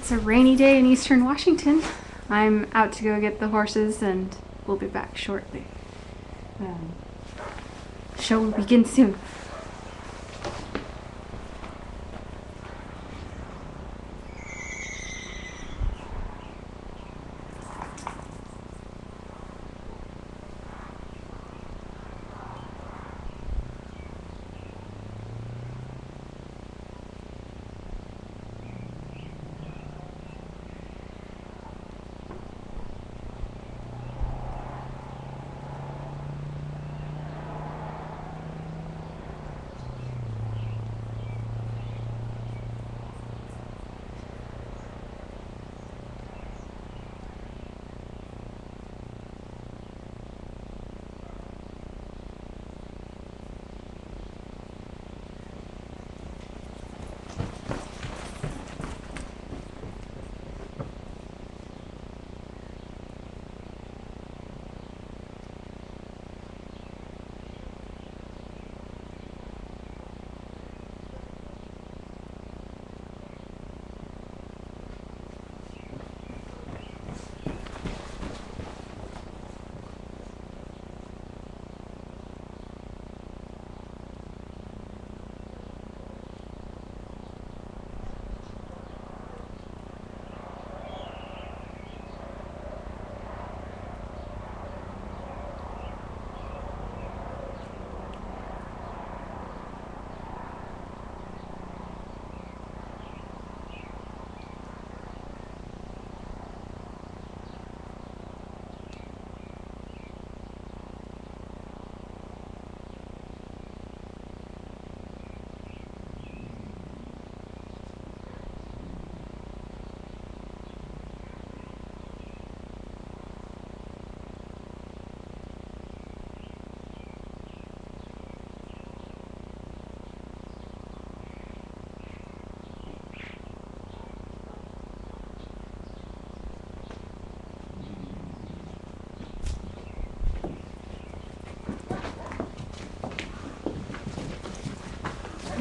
It's a rainy day in eastern Washington. I'm out to go get the horses and we'll be back shortly. Show will begin soon.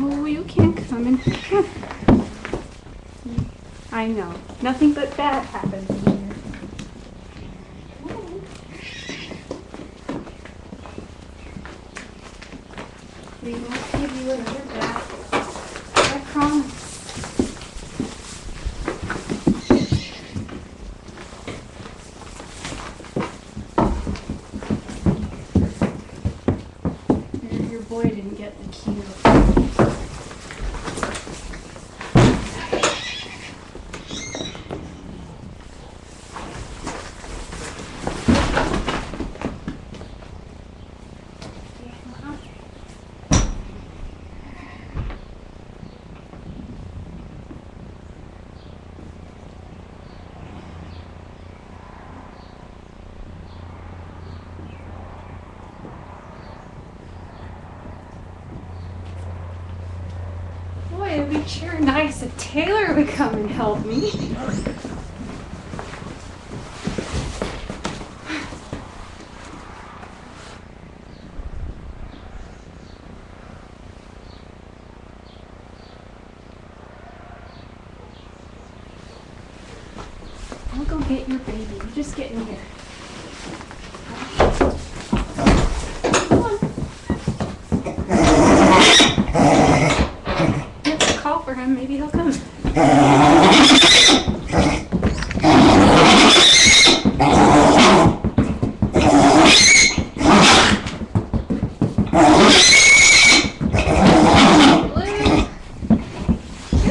Oh, you can't come in. I know. Nothing but bad happens here. We won't give you another bath. I promise. Your boy didn't get the key to the It would be sure nice if Taylor would come and help me. I'll go get your baby. You just get in here. Come on. Call for him, maybe he'll come. Get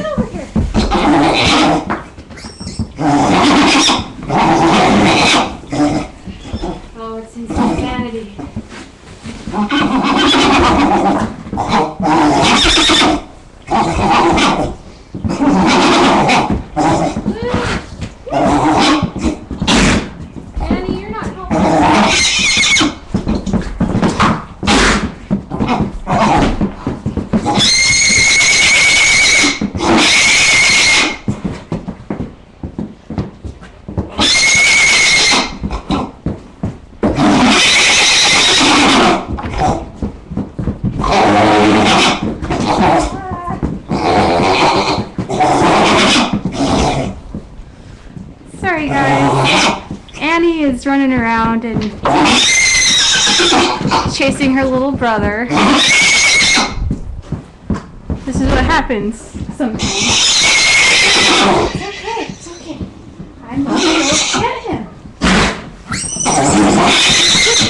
over here. Oh, it's insanity. Annie, you're not helping. Annie is running around and chasing her little brother. This is what happens sometimes. It's okay. I'm going to go get him.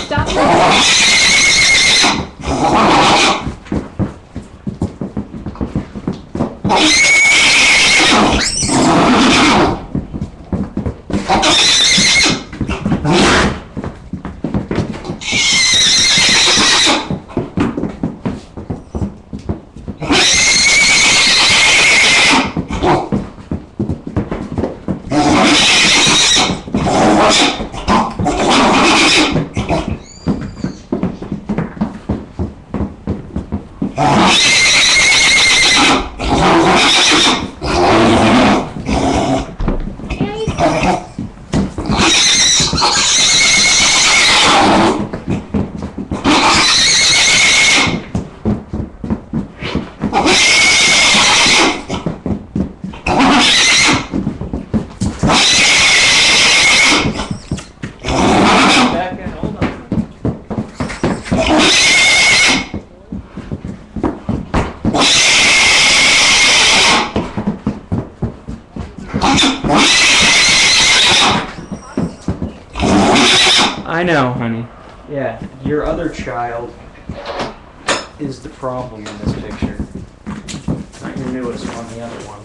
Stop moving. I know, honey. Yeah, your other child is the problem in this picture. Not your newest one, the other one.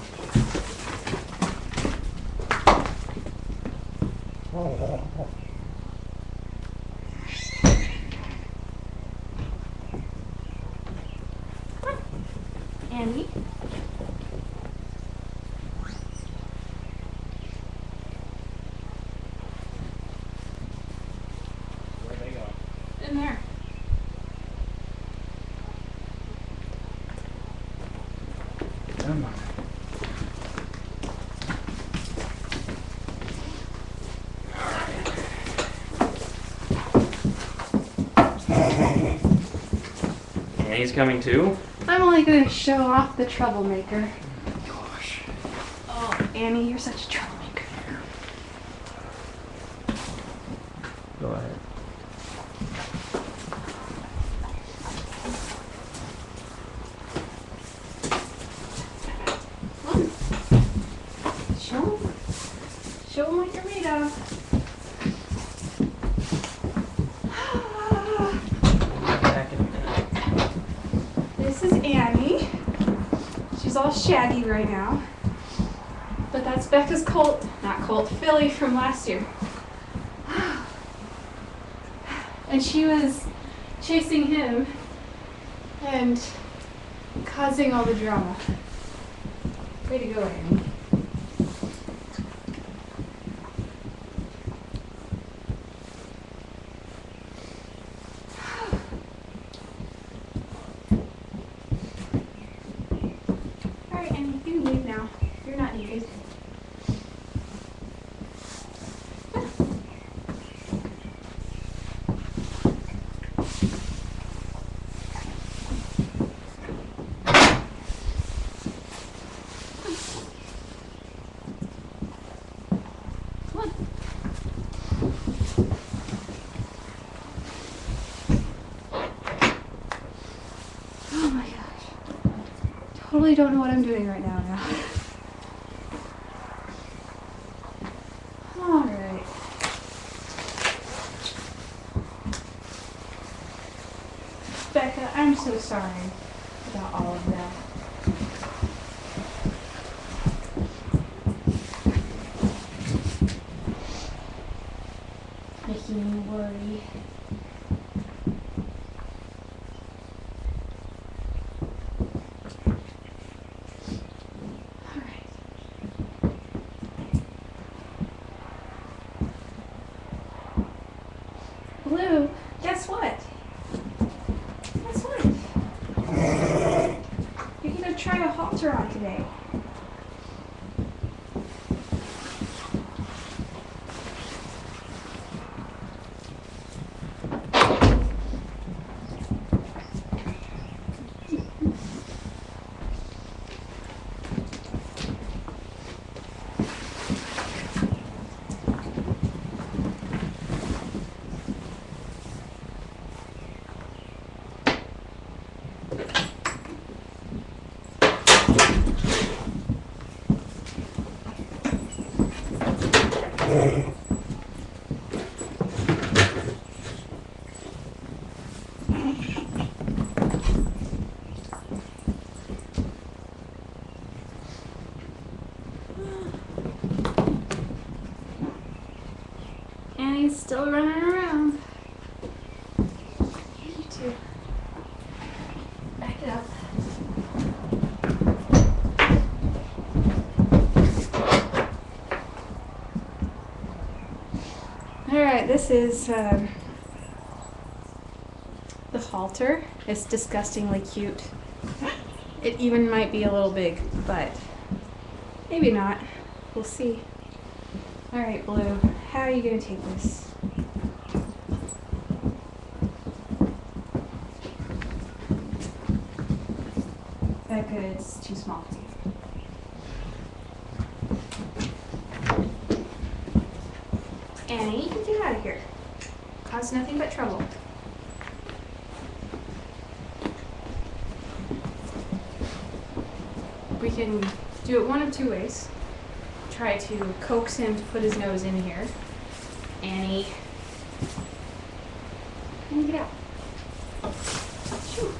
Annie? Where are they going? In there. Come on. And he's coming too? I'm only going to show off the troublemaker. Gosh. Oh, Annie, you're such a troublemaker. Go ahead. Show them what you're made of. Back in there. This is Annie. She's all shaggy right now. But that's Becca's Colt, not Colt, filly from last year. And she was chasing him and causing all the drama. Way to go, Annie. Alright, Annie, you can leave now. You're not needed. Oh my gosh. Totally don't know what I'm doing right now. Alright. Becca, I'm so sorry about all of that. Making me worry. Alright. Blue, guess what? Guess what? You're gonna try a halter on today. Annie's still running around. Here, you two. Back it up. Alright, this is the halter. It's disgustingly cute. It even might be a little big, but maybe not. We'll see. Alright, Blue, how are you going to take this? That good, it's too small for you. Annie, you can get out of here. Cause nothing but trouble. We can do it one of two ways. Try to coax him to put his nose in here. Annie. Annie, get out. Shoo.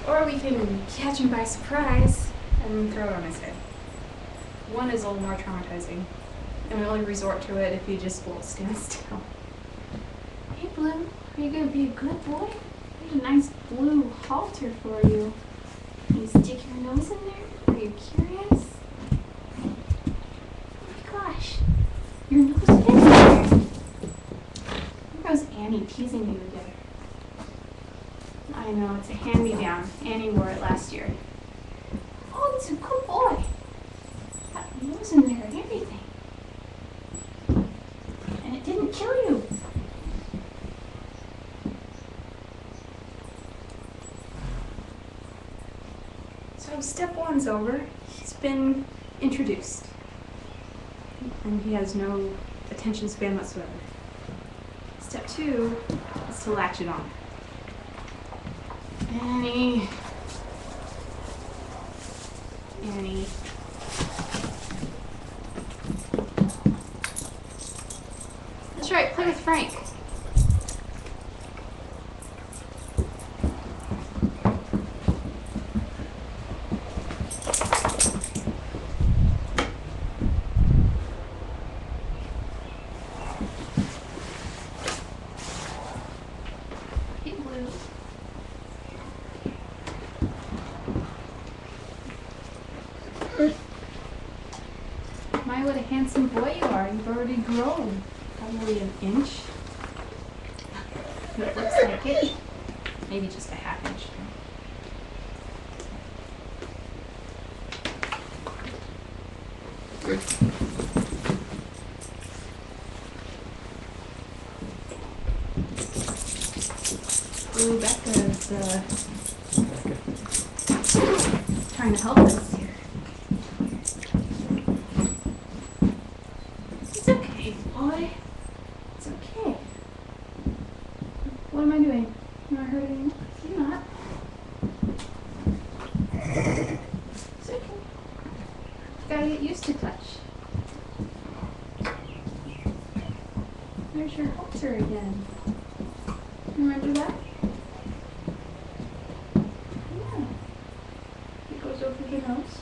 Or we can catch him by surprise and throw it on his head. One is a little more traumatizing, and we only resort to it if he just won't stand still. Hey, Blue, are you going to be a good boy? There's a nice blue halter for you. Can you stick your nose in there? Are you curious? Oh my gosh, your nose is in there. Here goes Annie teasing you again. I know, it's a hand-me-down. Annie wore it last year. Oh, it's a good boy. Got your nose in there and everything. And it didn't kill you. So step one's over. He's been introduced. And he has no attention span whatsoever. Step two is to latch it on. Annie. Annie. That's right, play with Frank. Hey, Blue. My, what a handsome boy you are. You've already grown. Probably an inch. It looks like it. Maybe just a half inch. Ooh, Becca's trying to help us here. It's okay, boy. It's okay. What am I doing? Am I hurting you? You're not. It's okay. You gotta get used to touch. There's your halter again. Remember that? Yeah. It goes over the nose.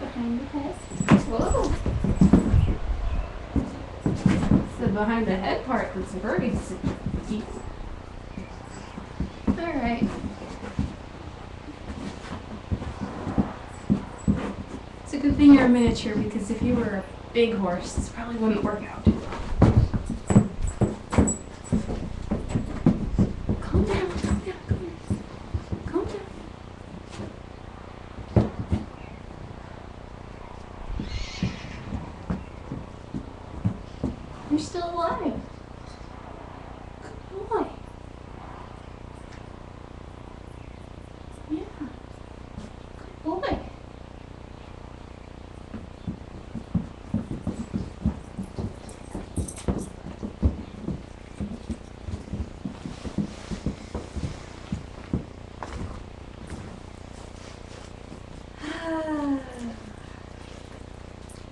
Behind the head. Whoa! It's the behind the head part that's very deep. Alright. It's a good thing you're a miniature, because if you were a big horse, this probably wouldn't work out too well. Calm down, calm down, come here. Calm down. You're still alive. Good boy. Yeah. Good boy.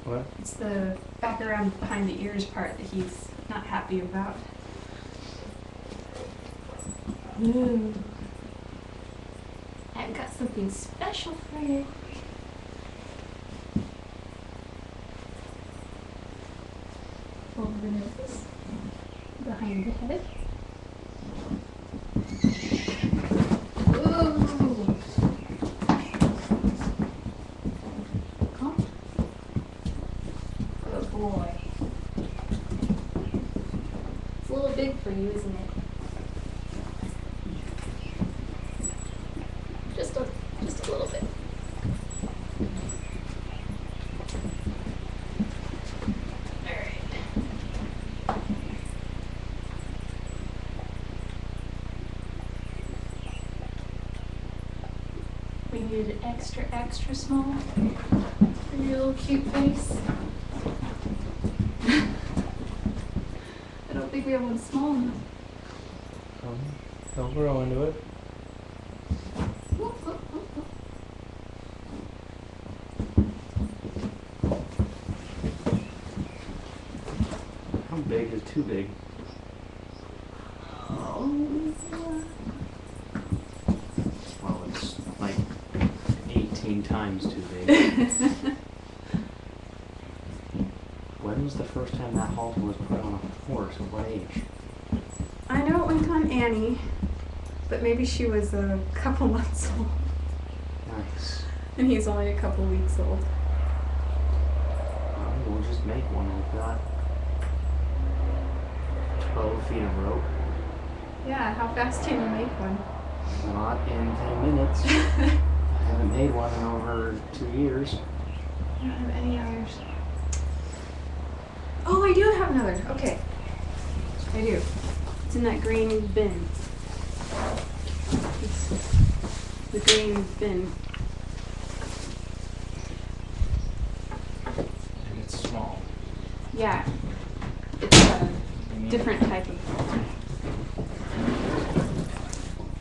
What? It's the back around behind the ears part that he's not happy about. Ooh. I've got something special for you. the nose, behind the head. Ooh. Colt. Good boy. It's a little big for you, isn't it? Just a little bit. Alright. We need it extra small for your little cute face. I don't think we have one small enough. Don't grow into it. How big is too big? Well, it's like 18 times too big. When was the first time that halter was put on a horse? At what age? I know it went on Annie, but maybe she was a couple months old. Nice. And he's only a couple weeks old. We'll just make one like that. 12 feet of rope. Yeah, how fast can you make one? Not in 10 minutes. I haven't made one in over 2 years. I don't have any others. Oh, I do have another. Okay. I do. It's in that green bin. It's the green bin. And it's small. Yeah. It's a different type of halter.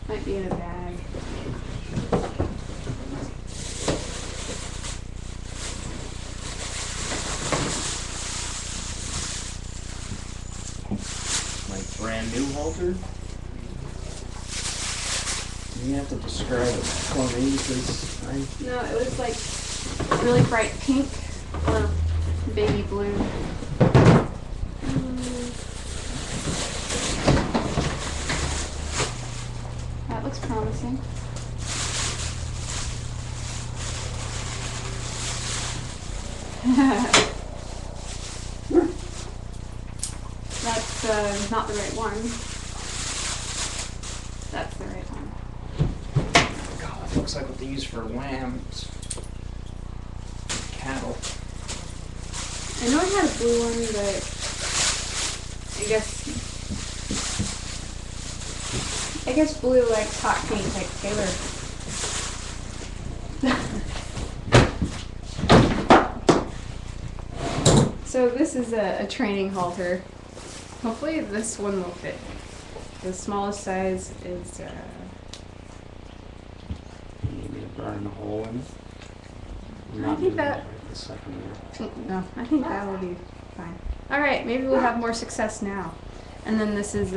Might be in a bag. Like brand new halter? You have to describe it for me because No, it was like really bright pink or baby blue. That looks promising. That's not the right one. That's the right one. God, it looks like what they use for lambs. Cattle. I know I had a blue one, but I guess blue likes hot pink like Taylor. So this is a training halter. Hopefully this one will fit. The smallest size is You need me to burn a hole in it? I'm I not think doing that- right this second here. no, I think that will be fine. All right, maybe we'll have more success now. And then this is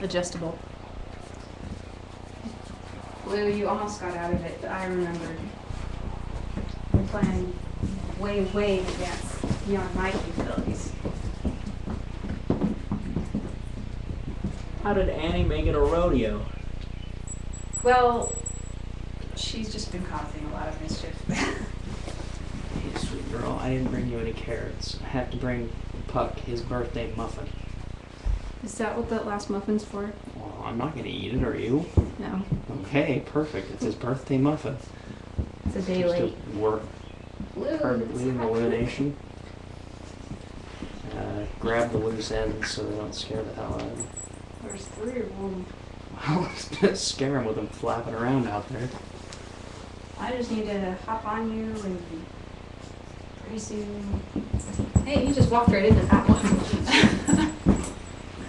adjustable. Blue, you almost got out of it, but I remembered. I'm planning way in advance, beyond my capabilities. How did Annie make it a rodeo? Well, she's just been causing a lot of mischief. Hey, sweet girl, I didn't bring you any carrots. I have to bring Puck his birthday muffin. Is that what that last muffin's for? Well, I'm not gonna eat it, are you? No, Okay, perfect. It's his birthday muffin. it's a day Seems to late. work Blue, perfectly in elimination. Grab the loose ends so they don't scare the hell out of me. There's 3 of them. Well, scare him with them flapping around out there. I just need to hop on you and pretty soon. Hey, you just walked right into that one.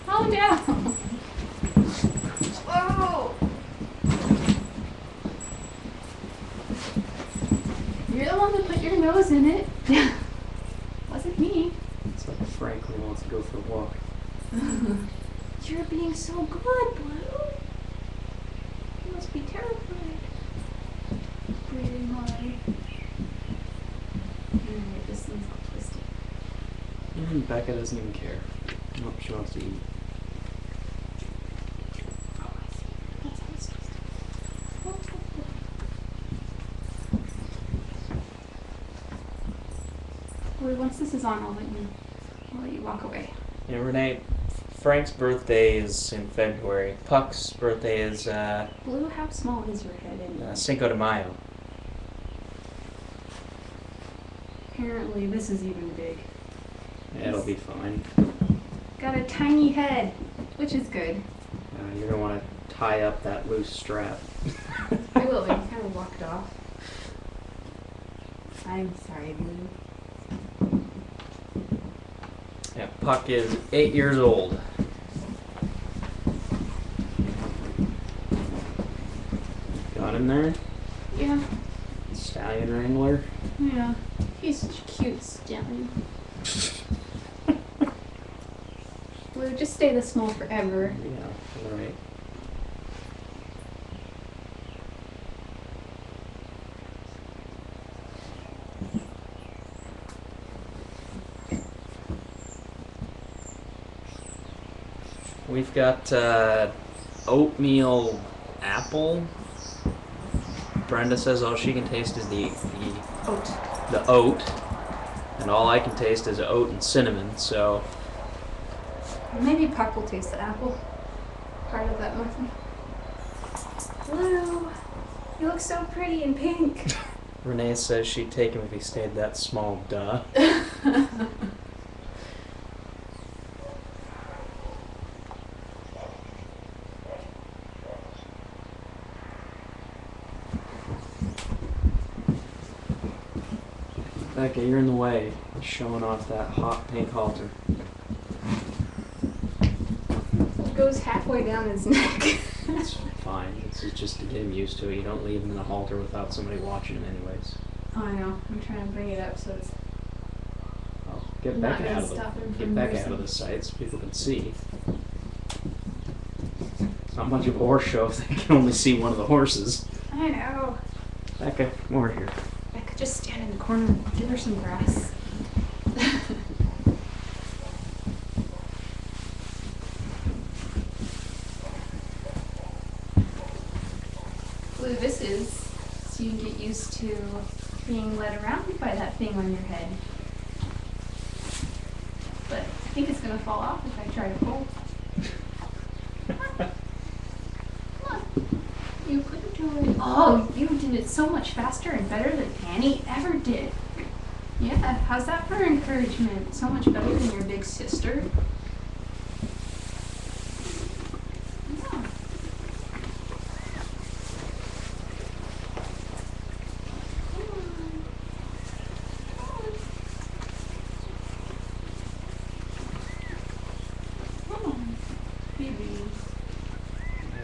Calm down. Whoa. You're the one that put your nose in it. Wasn't me. It's like Franklin wants to go for a walk. You're being so good, Blue. You must be terrified. Breathing hard. Alright, this one's all twisted. And Becca doesn't even care. Nope, she wants to eat. Oh, I see. That's how it's supposed to be. Well, once this is on, I'll let you walk away. Yeah, Renee, Frank's birthday is in February. Puck's birthday is Blue, how small is your head anyway? Cinco de Mayo. Apparently, this is even big. Yeah, it'll be fine. Got a tiny head, which is good. You're gonna want to tie up that loose strap. I will, but you kind of walked off. I'm sorry, Blue. Yeah, Puck is 8 years old. Got him there? Yeah. Stallion Wrangler. Yeah. He's such a cute stallion. Blue, just stay this small forever. Yeah, alright. We've got oatmeal apple. Brenda says all she can taste is the oat, and all I can taste is oat and cinnamon. So Maybe Puck will taste the apple. Part of that muffin. Blue, you look so pretty in pink. Renee says she'd take him if he stayed that small. Duh. Okay, you're in the way. Showing off that hot pink halter. It goes halfway down his neck. It's fine. It's just to get him used to it. You don't leave him in a halter without somebody watching him anyways. Oh, I know. I'm trying to bring it up so it's Oh, get not back gonna out of stop him the from out nursing. of the sight so people can see. It's not much of a horse show if they can only see one of the horses. I know. Becca, come over here. I could just stand in the corner and give her some grass. Blue, this is so you can get used to being led around by that thing on your head. But I think it's going to fall off if I try to pull. Look, you couldn't do it. Oh, you did it so much faster and better than Annie ever did. Yeah, how's that for encouragement? So much better than your big sister. Yeah. Come on, baby.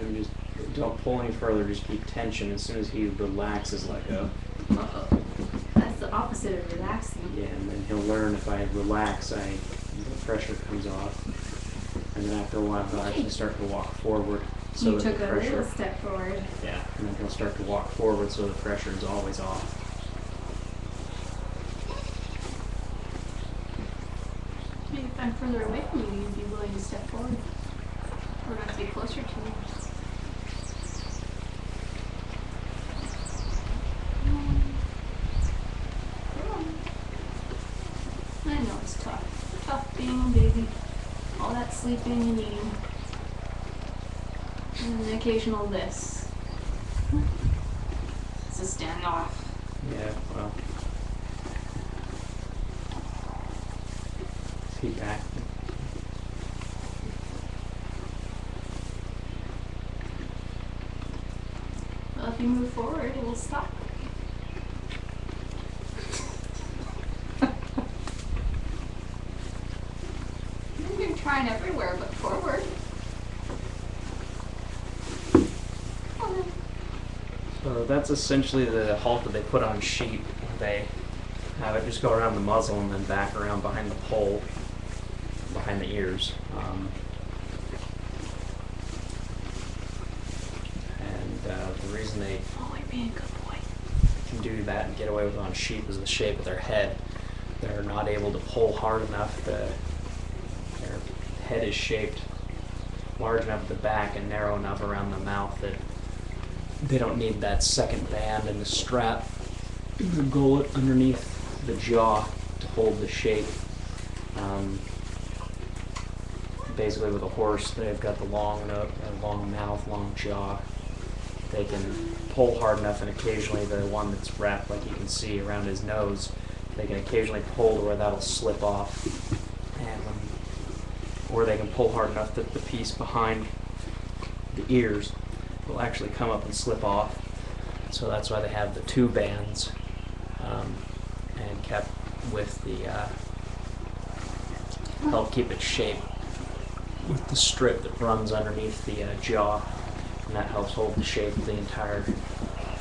And just don't pull any further. Just keep tension. As soon as he relaxes, let go. Uh-oh. That's the opposite of relaxing. Yeah, and then he'll learn if I relax, the pressure comes off. And then after a while, he'll actually start to walk forward. So You that took the a pressure, little step forward. yeah, and then he'll start to walk forward so the pressure is always off. Maybe if I'm further away from you, you'd be willing to step forward. Or not to be closer to you. I know it's tough. Tough being a baby. All that sleeping and eating. And an occasional this. It's a standoff. Yeah, well. Is he back? Well, if you move forward, it will stop. You're trying everywhere but forward. Come on. So that's essentially the halt that they put on sheep. They have it just go around the muzzle and then back around behind the pole, behind the ears. The reason they Oh, you're being a good boy. can do that and get away with it on sheep is the shape of their head. they're not able to pull hard enough. Their head is shaped large enough at the back and narrow enough around the mouth that they don't need that second band in the strap, the gullet underneath the jaw to hold the shape. Basically, with a horse, they've got the long mouth, long jaw. They can pull hard enough, and occasionally the one that's wrapped, like you can see around his nose, they can occasionally pull to where that'll slip off, or they can pull hard enough that the piece behind the ears will actually come up and slip off. So that's why they have the two bands, and kept with the help keep it shaped with the strip that runs underneath the jaw, and that helps hold the shape of the entire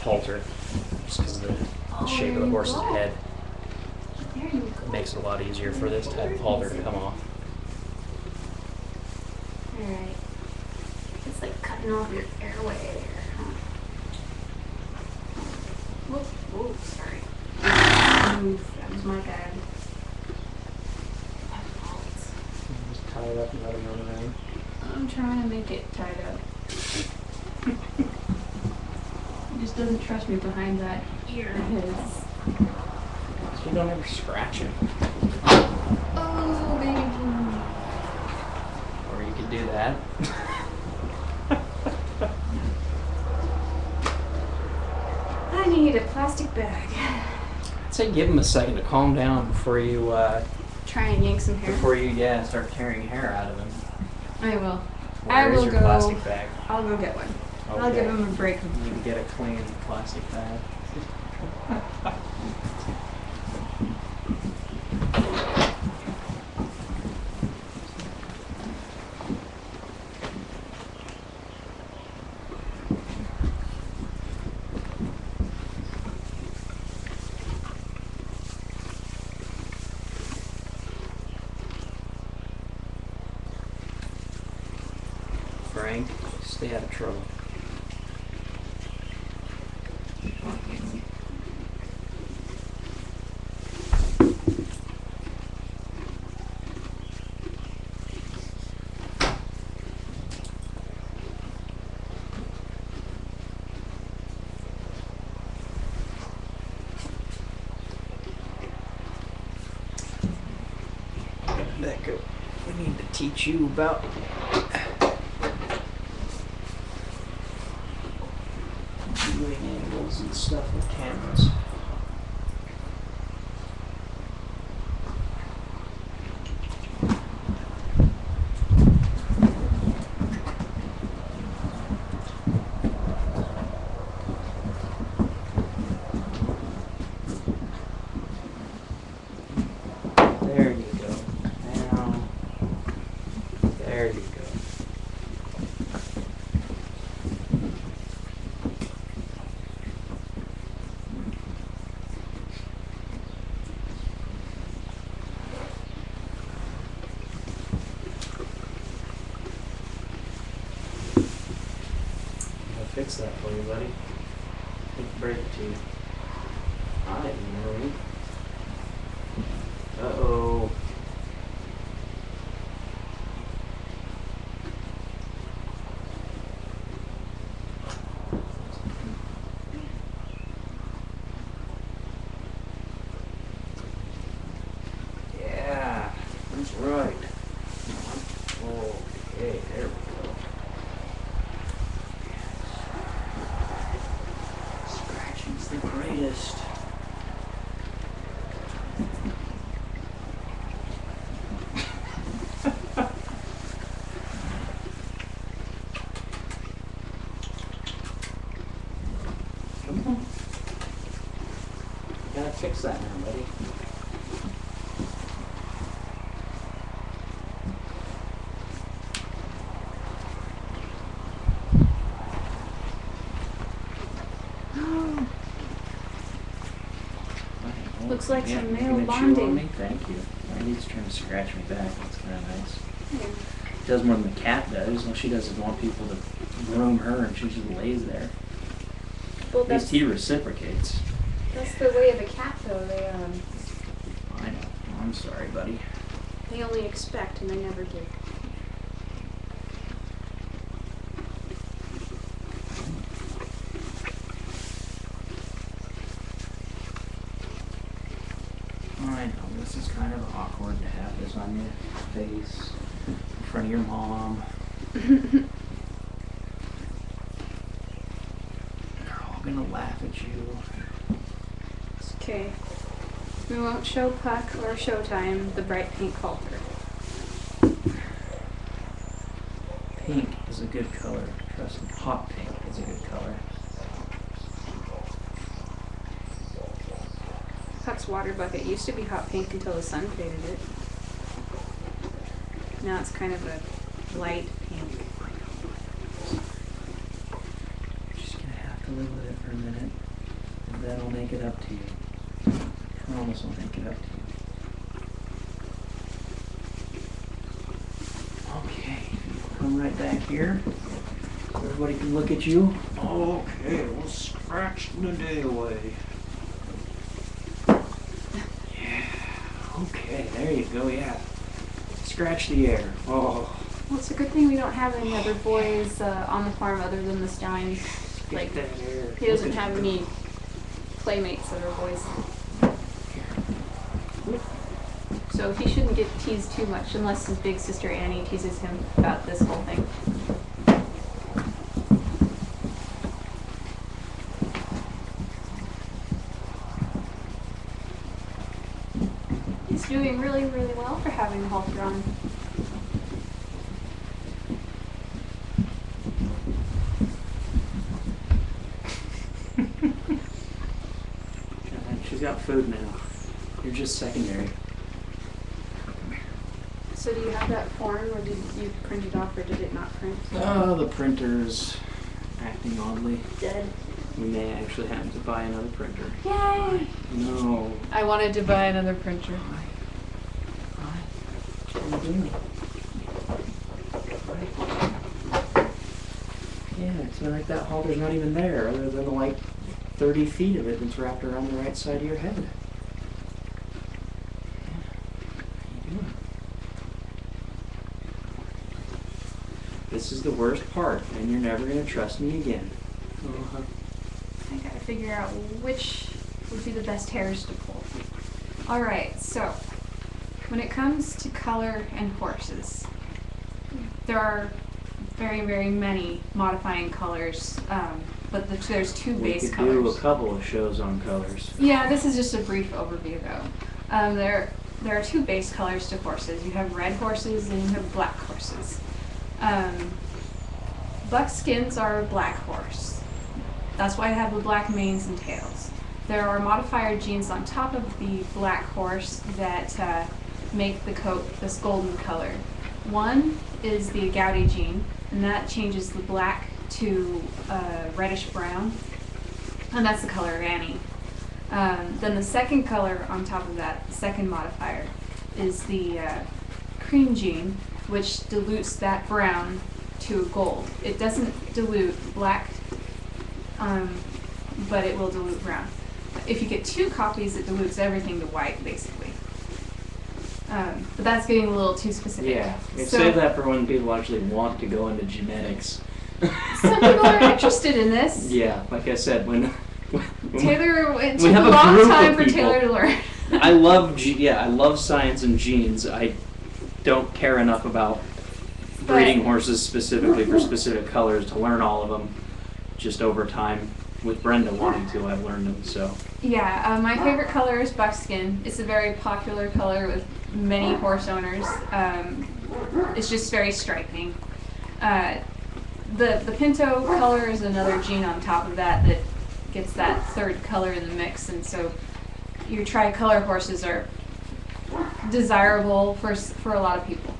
halter, just because of the shape of the horse's head. It makes it a lot easier for this type of halter to come off. Alright. It's like cutting off your airway there, huh? Whoop, sorry. Oof, that was my bad. My fault. Just tie it up and let it run around. I'm trying to make it tied up. He just doesn't trust me behind that ear of his. So you don't ever scratch him. Oh, baby. Or you could do that. I need a plastic bag. I'd say give him a second to calm down before you Try and yank some hair. start tearing hair out of him. I will. Where is your plastic bag? I'll go get one. Okay. I'll give him a break. You need to get a clean plastic bag. Frank, stay out of trouble. Becca, we need to teach you about viewing angles and stuff with cameras. There you go. Now, there you go. I'll fix that for you, buddy. Don't break it to you. I didn't worry. Uh-oh. Yeah, that's right. Okay, there we go. Scratching's the greatest. Come on. You gotta fix that now, buddy. Looks like some you male gonna chew on bonding. me? Thank you. He's trying to scratch me back. That's kind of nice. Yeah. Does more than the cat does. All she does is want people to groom her, and she just lays there. Well, At least he reciprocates. that's the way of a cat, though. They I know. I'm sorry, buddy. They only expect and they never do. I know, this is kind of awkward to have this on your face in front of your mom. They're all gonna laugh at you. It's okay. We won't show Puck or Showtime the bright pink halter. Pink is a good color. Trust me, hot pink is a good color. Puck's water bucket used to be hot pink until the sun faded it. Now it's kind of a light pink. Just gonna have to live with it for a minute, and then I'll make it up to you. I promise I'll make it up to you. Okay, come right back here. So everybody can look at you. Okay, we'll scratch the day away. Okay, there you go, yeah. Scratch the air. Oh. Well, it's a good thing we don't have any other boys on the farm other than the stallions. Like, Get that air. he doesn't have any playmates that are boys. So he shouldn't get teased too much unless his big sister Annie teases him about this whole thing. He's doing really, really well for having a halter on. She's got food now. You're just secondary. So do you have that form, or did you print it off, or did it not print? Oh, the printer's acting oddly. Dead. We may actually have to buy another printer. Yay! No. I wanted to buy another printer. What are you doing? Yeah, it's like that halter's not even there, other than the, like 30 feet of it that's wrapped around the right side of your head. Yeah. How you doing? This is the worst part, and you're never going to trust me again. I gotta figure out which would be the best hairs to pull. Alright, so when it comes to color and horses, there are very, very many modifying colors, but there's two base colors. We could do a couple of shows on colors. Yeah, this is just a brief overview though. There are two base colors to horses. You have red horses and you have black horses. Buckskins are a black horse. That's why I have the black manes and tails. There are modifier genes on top of the black horse that make the coat this golden color. One is the agouti gene, and that changes the black to reddish brown, and that's the color of Annie. Then the second color on top of that, the second modifier, is the cream gene, which dilutes that brown to gold. It doesn't dilute black, but it will dilute brown. If you get two copies, it dilutes everything to white, basically. But that's getting a little too specific. Yeah, So save that for when people actually want to go into genetics. some people are interested in this. Yeah, like I said, when Taylor, it we took have a a long group of time for people. Taylor to learn. I love science and genes. I don't care enough about breeding horses specifically for specific colors to learn all of them. Just over time, with Brenda wanting to, I've learned them. So Yeah, my favorite color is buckskin. It's a very popular color with many horse owners. It's just very striking. The pinto color is another gene on top of that that gets that third color in the mix, and so your tricolor horses are desirable for a lot of people.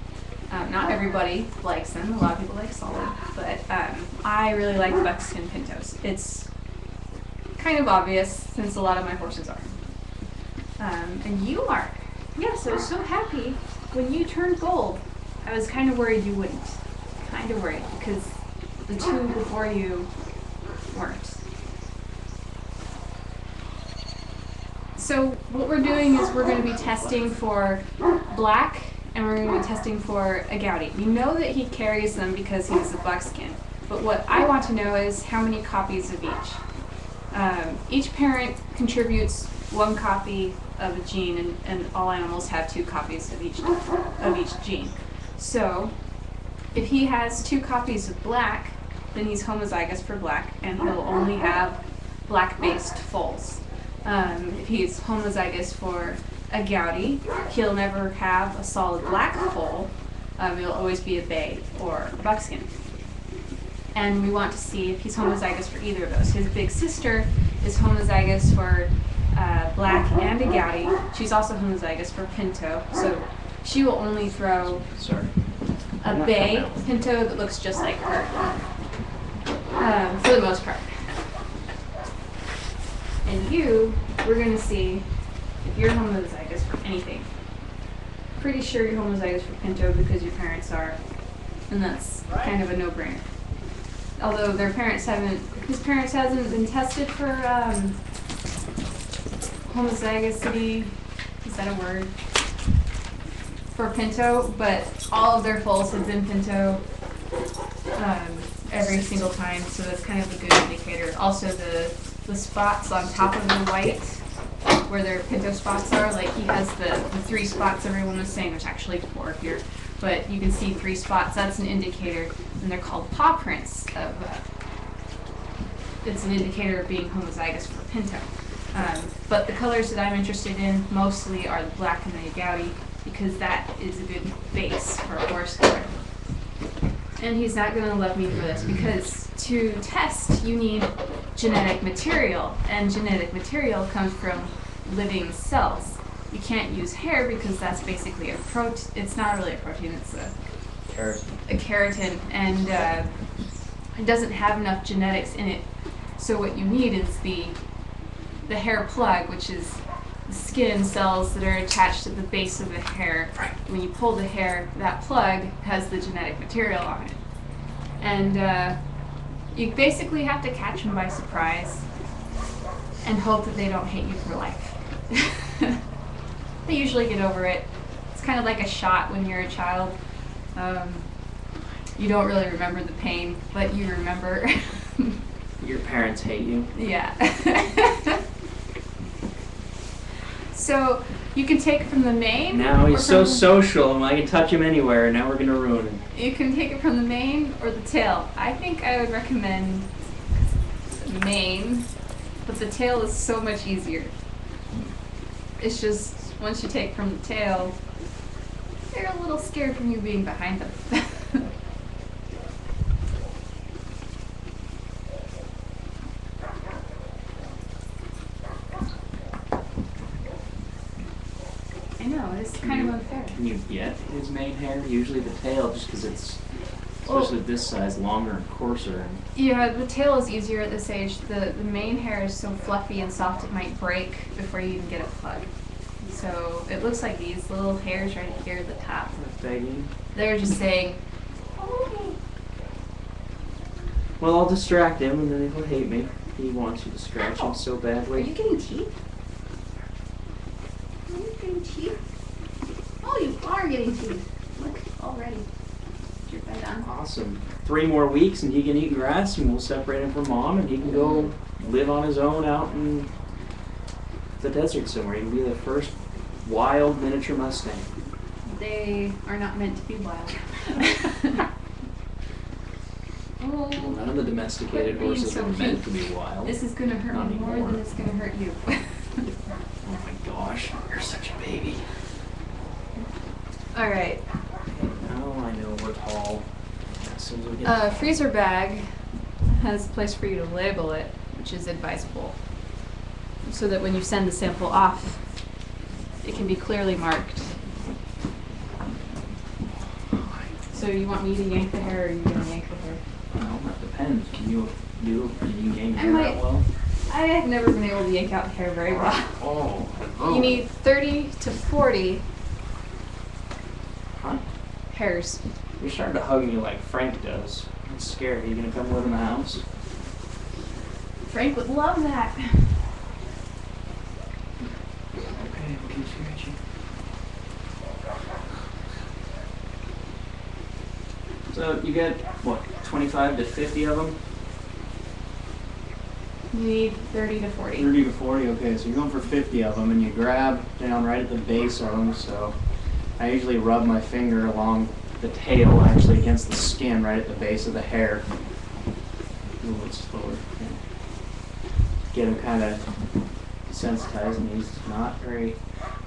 Not everybody likes them. A lot of people like solid, but I really like buckskin pintos. It's kind of obvious since a lot of my horses are. And you are. Yes, I was so happy when you turned gold. I was kind of worried you wouldn't. Kind of worried because the two before you weren't. So what we're doing is we're going to be testing for black, and we're going to be testing for agouti. We know that he carries them because he's a buckskin, but what I want to know is how many copies of each. Each parent contributes 1 copy of a gene, and all animals have 2 copies of each gene. So if he has 2 copies of black, then he's homozygous for black, and he'll only have black-based foals. If he's homozygous for agouti, he'll never have a solid black foal. It'll always be a bay or a buckskin. And we want to see if he's homozygous for either of those. His big sister is homozygous for black and agouti. She's also homozygous for pinto, so she will only throw a bay pinto that looks just like her, for the most part. And we're going to see if you're homozygous for anything. Pretty sure you're homozygous for pinto because your parents are, and that's kind of a no-brainer. Although his parents hasn't been tested for homozygosity, is that a word? For pinto, but all of their foals have been pinto every single time, so that's kind of a good indicator. Also, the spots on top of the white, where their pinto spots are, like he has the 3 spots everyone was saying, there's actually 4 here, but you can see 3 spots, that's an indicator, and they're called paw prints of, it's an indicator of being homozygous for pinto. But the colors that I'm interested in mostly are the black and the agouti, because that is a good base for a horse color. And he's not going to love me for this, because to test you need genetic material, and genetic material comes from living cells. You can't use hair because that's basically a protein. It's not really a protein, it's a keratin, and it doesn't have enough genetics in it. So what you need is the hair plug, which is the skin cells that are attached to the base of the hair. When you pull the hair, that plug has the genetic material on it. And you basically have to catch them by surprise and hope that they don't hate you for life. They usually get over it. It's kind of like a shot when you're a child. You don't really remember the pain, but you remember. Your parents hate you. Yeah. So you can take it from the mane. Now he's so social, and I can touch him anywhere. Now we're gonna ruin him. You can take it from the mane or the tail. I think I would recommend the mane, but the tail is so much easier. It's just once you take from the tail, they're a little scared from you being behind them. I know, it's kind of unfair. Can you get his mane hair? Usually the tail, just because it's, especially this size, longer and coarser. Yeah, the tail is easier at this age. The mane hair is so fluffy and soft it might break before you even get a plug. So it looks like these little hairs right here at the top. They're just saying, "Oh." Well, I'll distract him, and then he'll hate me. He wants you to scratch him so badly. Are you getting teeth? Are you getting teeth? Oh, you are getting teeth. Look, already. You're right on. Awesome. 3 more weeks, and he can eat grass, and we'll separate him from mom, and he can go live on his own out in the desert somewhere. He can be the first wild miniature Mustang. They are not meant to be wild. Oh, Well, none of the domesticated quit being horses so are meant to cute. be wild. This is going to hurt Not me more anymore. than it's going to hurt you. Oh my gosh, you're such a baby. All right. Now I know we're tall. As soon as we get Freezer bag has a place for you to label it, which is advisable, so that when you send the sample off, it can be clearly marked. So you want me to yank the hair, or are you going to yank the hair? Well, that depends. Can you yank I hair might- out well? I have never been able to yank out the hair very well. Oh. You need 30 to 40 Huh? hairs. You're starting to hug me like Frank does. I'm scared. Are you gonna come live in the house? Frank would love that. scratchy. So you get, what, 25 to 50 of them? You need 30 to 40. 30 to 40, okay, so you're going for 50 of them, and you grab down right at the base of them, so I usually rub my finger along the tail, actually against the skin, right at the base of the hair. A little bit slower. Okay. Get him kind of desensitized, and he's not very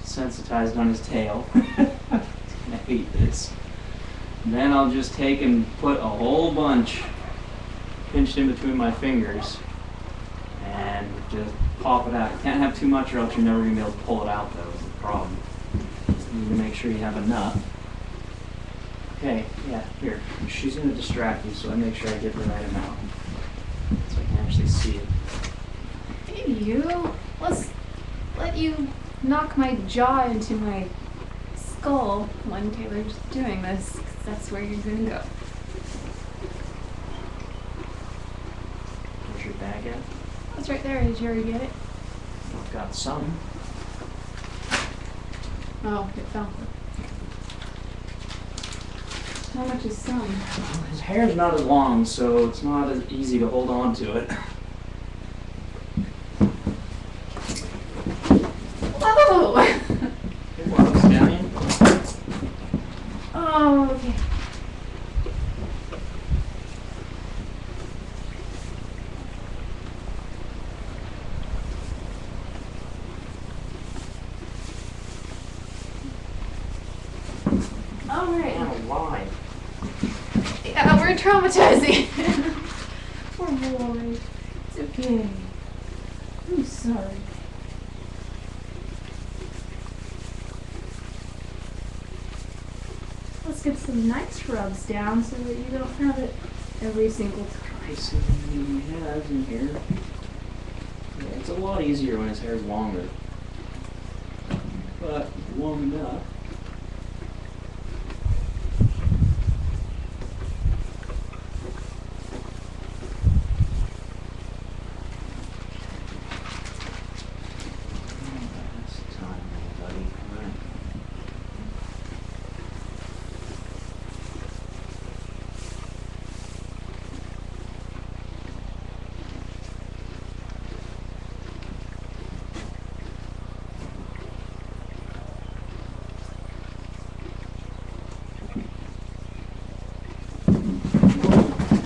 desensitized on his tail. He's gonna hate this. And then I'll just take and put a whole bunch pinched in between my fingers and just pop it out. You can't have too much or else you're never going to be able to pull it out, though, is the problem. You need to make sure you have enough. Okay, yeah, here. She's going to distract you, so I make sure I get the right amount so I can actually see it. Hey, you. Let's let you knock my jaw into my skull when Taylor's doing this, 'cause that's where you're going to go. Where's your bag at? It's right there. Did you already get it? I've got some. Oh, it fell. How much is some? His hair's not as long, so it's not as easy to hold on to it. Whoa! Hey, Wallace, Stallion. Oh, okay. All right. Oh, why? Yeah, we're traumatizing. Poor boy. It's okay. I'm sorry. Let's get some nice rubs down so that you don't have it every single time. I see what he has in here. Yeah, it's a lot easier when his hair's longer. But long enough. That's time, buddy. All right.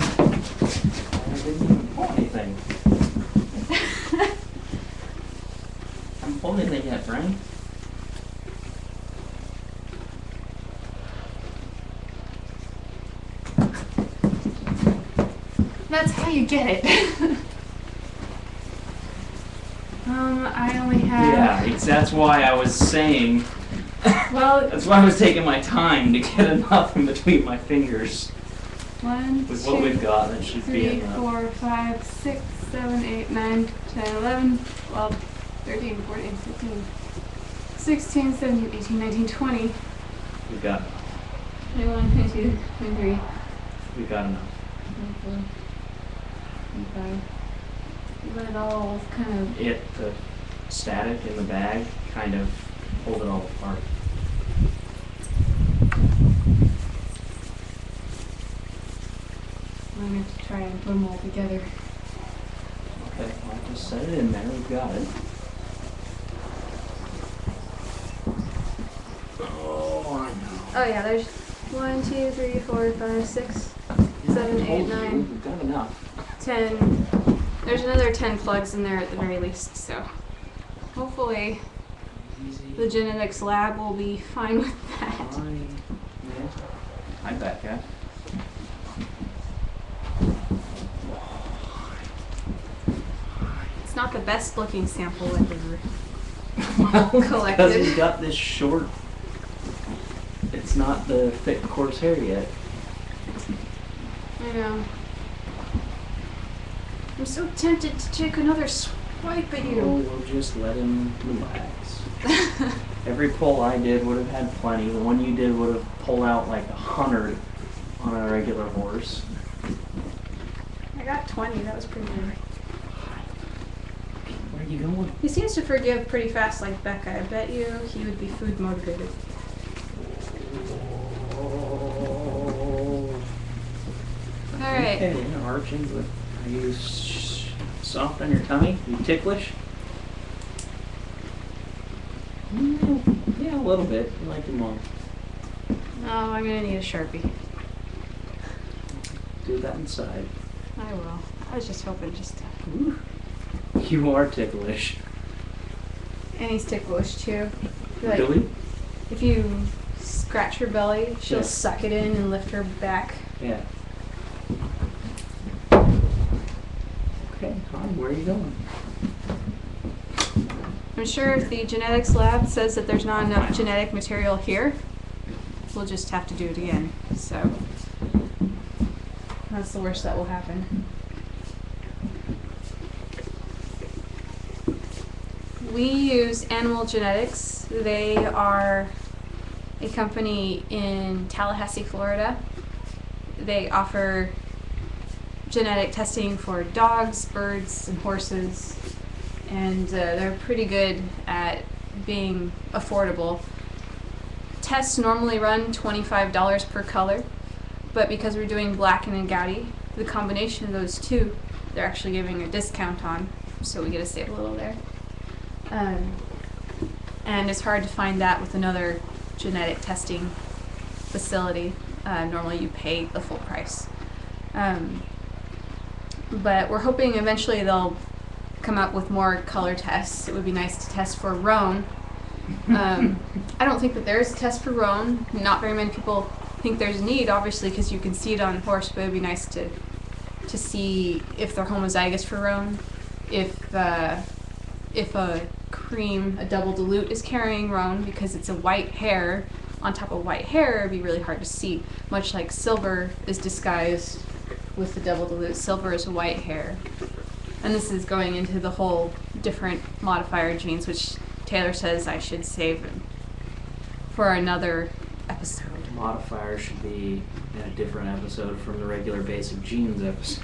I didn't even pull anything. I haven't pulled anything yet, Brian. That's how you get it. I only have. Yeah, that's why I was saying. Well, That's why I was taking my time to get enough in between my fingers. 1, With what we've got, that should be 3, enough. 4, 5, 6, 7, 8, 9, 10, 11, 12, 13, 14, 15, 16, 17, 18, 19, 20, We've got 21, 22, 23, we've got enough. 24, 25. Let it all kind of. The static in the bag, kind of hold it all apart. I'm going to have to try and put them all together. Okay, well, just set it in there. We've got it. Oh, I know. Oh, yeah, there's 1, 2, 3, 4, 5, 6, Yeah, 7, I 8, told you, 9, we've got enough. 10. There's another 10 plugs in there at the very least, so hopefully Easy. the genetics lab will be fine with that. Fine. Yeah. I bet, yeah. It's not the best looking sample I've ever Well, because collected. he's got this short. It's not the thick, coarse hair yet. I know. I'm so tempted to take another swipe at Oh, you. we'll just let him relax. Every pull I did would have had plenty. The one you did would have pulled out like 100 on a regular horse. I got 20, that was pretty good. Where you going? He seems to forgive pretty fast like Becca. I bet you he would be food motivated. Alright. Okay, arching, but are you soft on your tummy? Are you ticklish? Yeah, a little bit. You like your mom. Oh, I'm gonna need a Sharpie. Do that inside. I will. I was just hoping just to. Ooh. You are ticklish. And he's ticklish too. Like, Really? if you scratch her belly, she'll Yeah. suck it in and lift her back. Yeah. Okay, hon, where are you going? I'm sure if the genetics lab says that there's not enough genetic material here, we'll just have to do it again. So that's the worst that will happen. We use Animal Genetics. They are a company in Tallahassee, Florida. They offer genetic testing for dogs, birds, and horses, and they're pretty good at being affordable. Tests normally run $25 per color, but because we're doing black and Agouti, the combination of those two, they're actually giving a discount on, so we get to save a little there. And it's hard to find that with another genetic testing facility. Normally you pay the full price. But we're hoping eventually they'll come up with more color tests. It would be nice to test for roan. I don't think that there's a test for roan. Not very many people think there's a need, obviously, because you can see it on horse, but it would be nice to see if they're homozygous for roan, if a cream, a double dilute, is carrying roan, because it's a white hair on top of white hair. It'd be really hard to see, much like silver is disguised with the double dilute. Silver is a white hair. And this is going into the whole different modifier genes, which Taylor says I should save for another episode. Modifier should be in a different episode from the regular basic genes episode.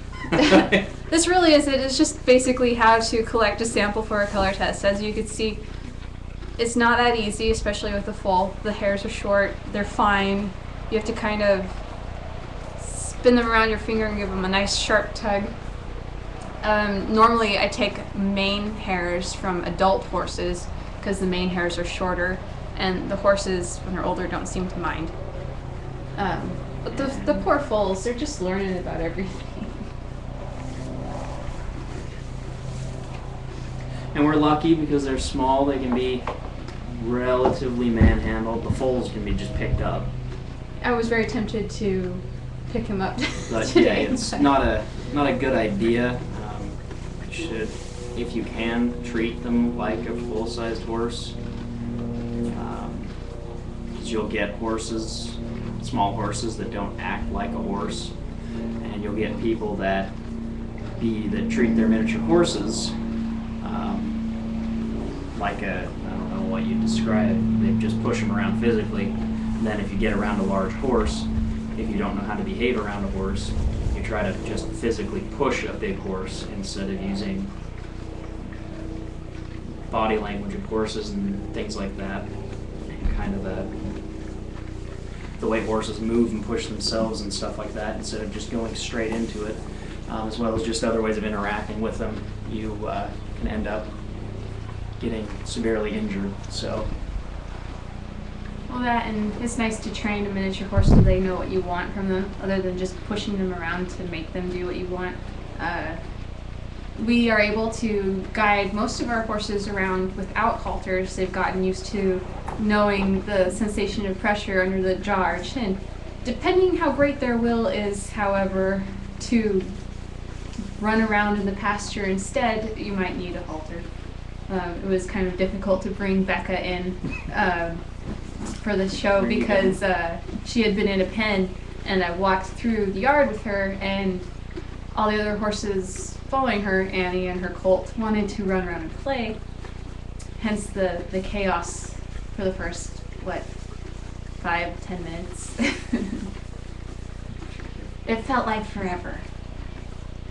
This really is it. It's just basically how to collect a sample for a color test. As you can see, it's not that easy, especially with the foal. The hairs are short, they're fine. You have to kind of spin them around your finger and give them a nice sharp tug. Normally I take mane hairs from adult horses because the mane hairs are shorter, and the horses, when they're older, don't seem to mind. But the poor foals, they're just learning about everything. And we're lucky because they're small, they can be relatively manhandled. The foals can be just picked up. I was very tempted to pick him up But today. yeah, it's not a good idea. You should, if you can, treat them like a full-sized horse. Because you'll get horses, small horses that don't act like a horse, and you'll get people that treat their miniature horses like I don't know what you describe. They just push them around physically. And then if you get around a large horse, if you don't know how to behave around a horse, you try to just physically push a big horse instead of using body language of horses and things like that. And kind of the way horses move and push themselves and stuff like that, instead of just going straight into it, as well as just other ways of interacting with them, you can end up getting severely injured. So. Well, that, and it's nice to train a miniature horse so they know what you want from them, other than just pushing them around to make them do what you want. We are able to guide most of our horses around without halters. They've gotten used to knowing the sensation of pressure under the jaw or chin. Depending how great their will is, however, to run around in the pasture instead, you might need a halter. It was kind of difficult to bring Becca in for the show because she had been in a pen, and I walked through the yard with her, and all the other horses following her, Annie and her Colt, wanted to run around and play, hence the chaos for the first, 5-10 minutes. It felt like forever.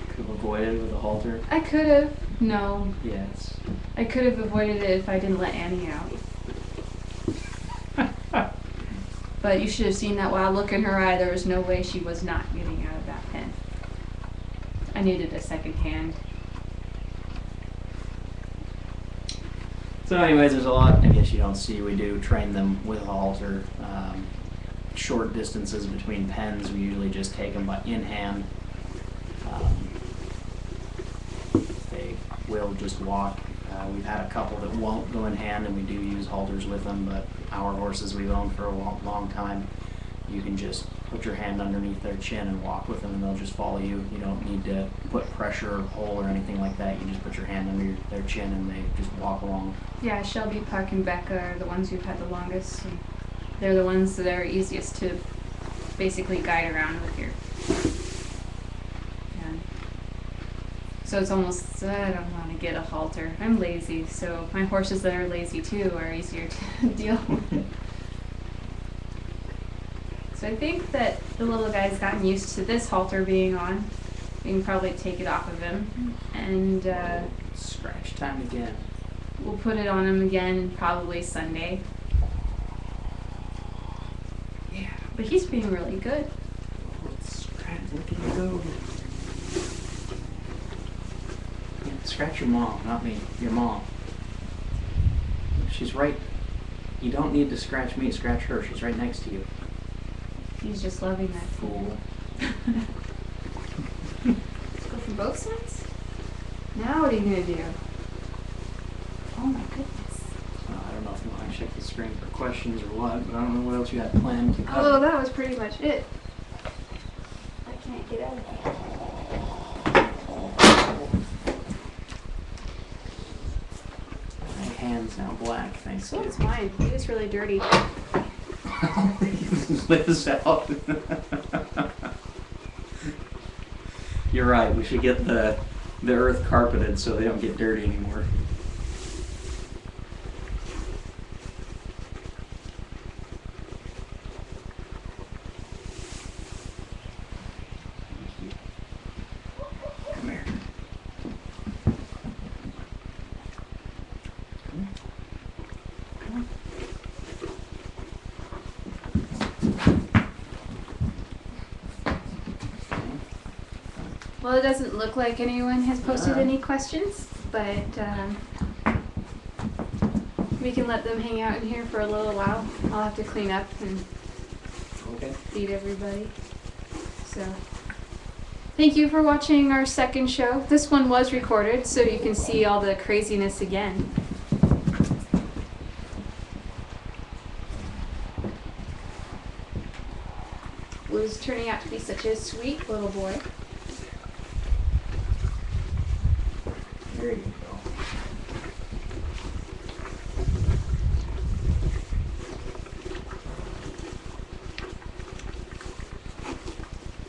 Could have avoided with a halter. I could have. No. Yes. I could have avoided it if I didn't let Annie out. But you should have seen that wild look in her eye. There was no way she was not getting out of that pen. I needed a second hand. So anyways, there's a lot, I guess you don't see. We do train them with a halter. Short distances between pens, we usually just take them in hand. They will just walk. We've had a couple that won't go in hand, and we do use halters with them, but our horses we've owned for a long time, you can just put your hand underneath their chin and walk with them, and they'll just follow you. You don't need to put pressure or pull or anything like that. You just put your hand under their chin, and they just walk along. Yeah, Shelby, Puck, and Becca are the ones who've had the longest. And they're the ones that are easiest to basically guide around with your hand. So it's almost, I don't want to get a halter. I'm lazy, so my horses that are lazy too are easier to deal with. So I think that the little guy's gotten used to this halter being on. We can probably take it off of him, and Scratch time again. we'll put it on him again probably Sunday. Yeah. But he's being really good. Let's scratch. Look at you go. Yeah, scratch your mom, not me. Your mom. She's right. You don't need to scratch me. Scratch her. She's right next to you. He's just loving that Fool. Let's go for both sides. Now what are you gonna do? Oh my goodness. I don't know if you want to check the screen for questions or what, but I don't know what else you had planned to cover. Oh, that was pretty much it. I can't get out of here. My hand's now black, thanks So to it's mine. It is really dirty. Liz out. You're right. We should get the earth carpeted so they don't get dirty anymore. Come here. Come on. Well, it doesn't look like anyone has posted any questions, but we can let them hang out in here for a little while. I'll have to clean up and Okay. feed everybody. So, thank you for watching our second show. This one was recorded, so you can see all the craziness again. Blue's turning out to be such a sweet little boy. There you go.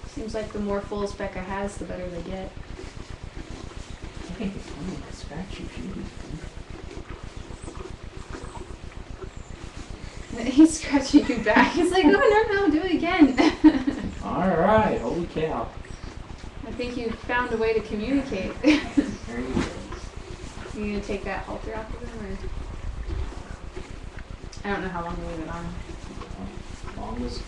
Seems like the more foals Becca has, the better they get. Hey, I'm gonna scratch you, He's scratching you back. He's like, no, do it again. Alright, holy cow. I think you found a way to communicate. There you go. You gonna take that halter off of him, or? I don't know how long to leave it on. As long as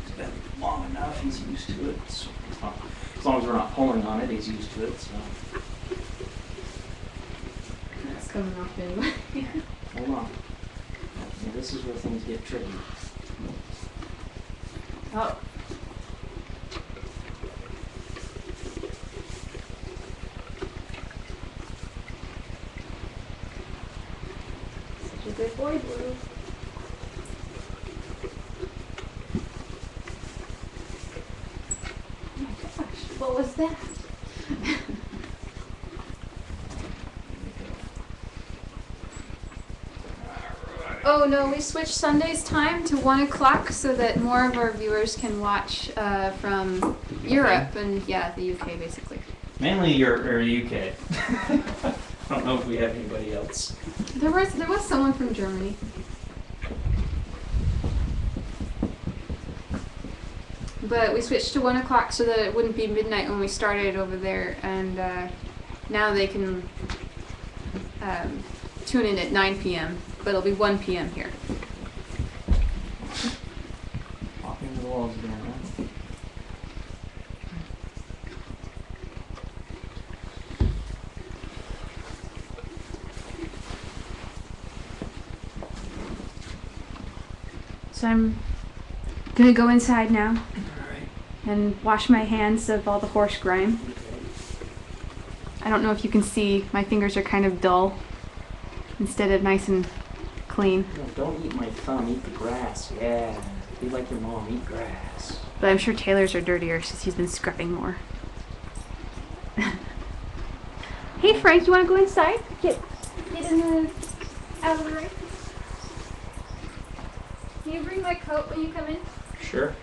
it's been long enough, he's used to it. So, as long as we're not pulling on it, he's used to it. So That's coming off anyway. hold on. Yeah, this is where things get tricky. Oh. Such a good boy, Blue. Oh my gosh, what was that? Oh no, we switched Sunday's time to 1 o'clock so that more of our viewers can watch from Europe and the UK basically. Mainly Europe or UK. I don't know if we have anybody else. There was someone from Germany. But we switched to 1 o'clock so that it wouldn't be midnight when we started over there, and Now they can tune in at 9 p.m., but it'll be 1 p.m. here. Walk into the walls again, huh? So I'm gonna go inside now Alright. and wash my hands of all the horse grime. I don't know if you can see, my fingers are kind of dull instead of nice and clean. No, don't eat my thumb, eat the grass. Yeah. Be like your mom, eat grass. But I'm sure Taylor's are dirtier since he's been scrubbing more. Hey Frank, you wanna go inside? Get in the out of the rain. Can you bring my coat when you come in? Sure.